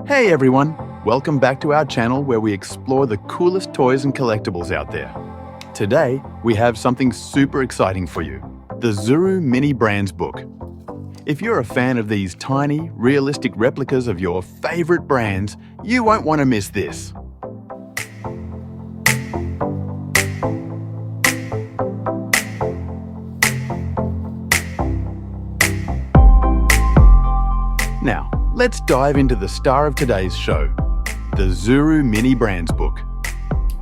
Hey everyone, welcome back to our channel where we explore the coolest toys and collectibles out there. Today, we have something super exciting for you, the Zuru Mini Brands Book. If you're a fan of these tiny, realistic replicas of your favorite brands, you won't want to miss this. Now, let's dive into the star of today's show, the Zuru Mini Brands Book.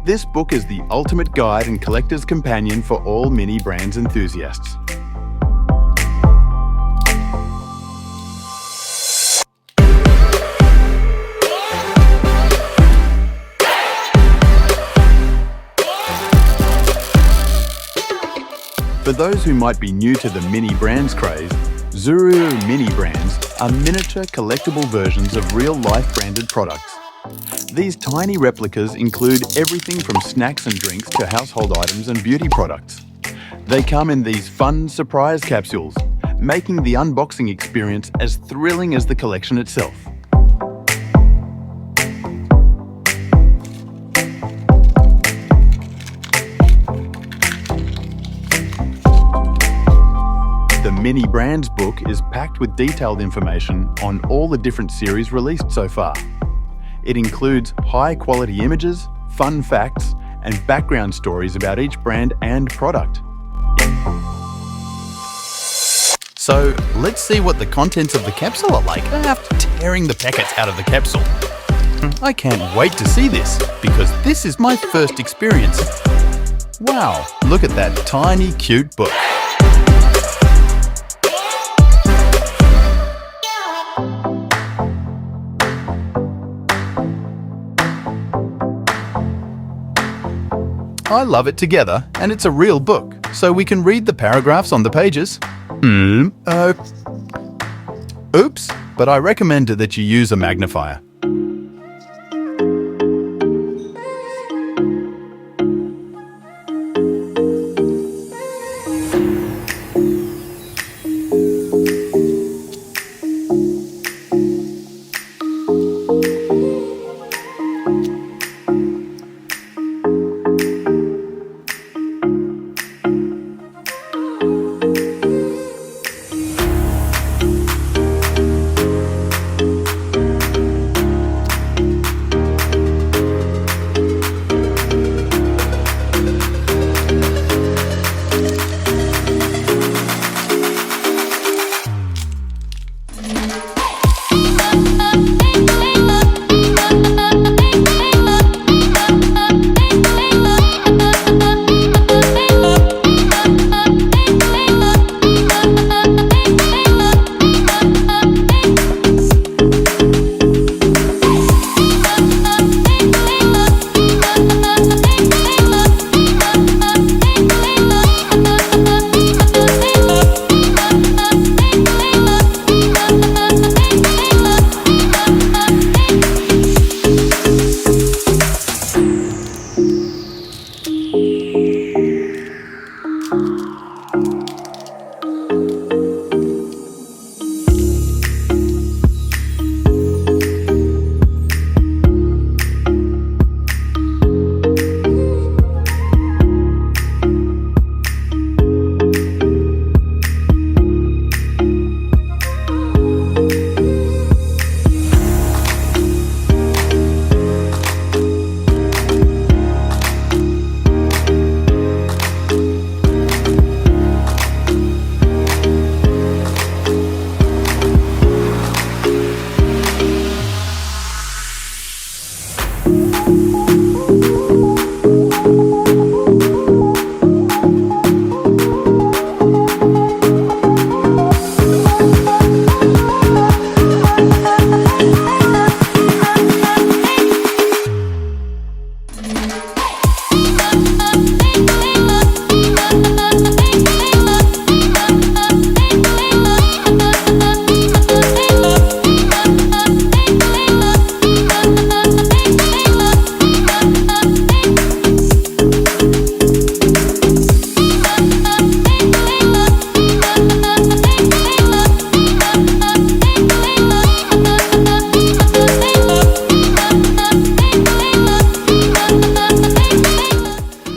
This book is the ultimate guide and collector's companion for all mini brands enthusiasts. For those who might be new to the mini brands craze, Zuru Mini Brands are miniature collectible versions of real-life branded products. These tiny replicas include everything from snacks and drinks to household items and beauty products. They come in these fun surprise capsules, making the unboxing experience as thrilling as the collection itself. The Mini Brands book is packed with detailed information on all the different series released so far. It includes high-quality images, fun facts, and background stories about each brand and product. So, let's see what the contents of the capsule are like after tearing the packets out of the capsule. I can't wait to see this, because this is my first experience. Wow, look at that tiny, cute book. I love it together, and it's a real book, so we can read the paragraphs on the pages. Oops, but I recommend that you use a magnifier.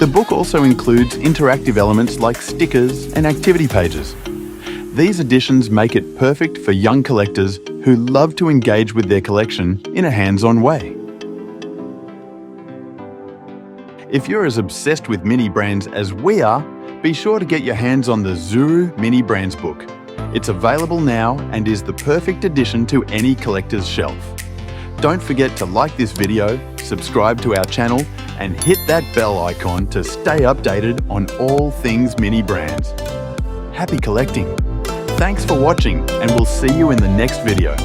book also includes interactive elements like stickers and activity pages. These additions make it perfect for young collectors who love to engage with their collection in a hands-on way. If you're as obsessed with mini brands as we are, be sure to get your hands on the Zuru Mini Brands book. It's available now and is the perfect addition to any collector's shelf. Don't forget to like this video, subscribe to our channel, and hit that bell icon to stay updated on all things mini brands. Happy collecting! Thanks for watching, and we'll see you in the next video.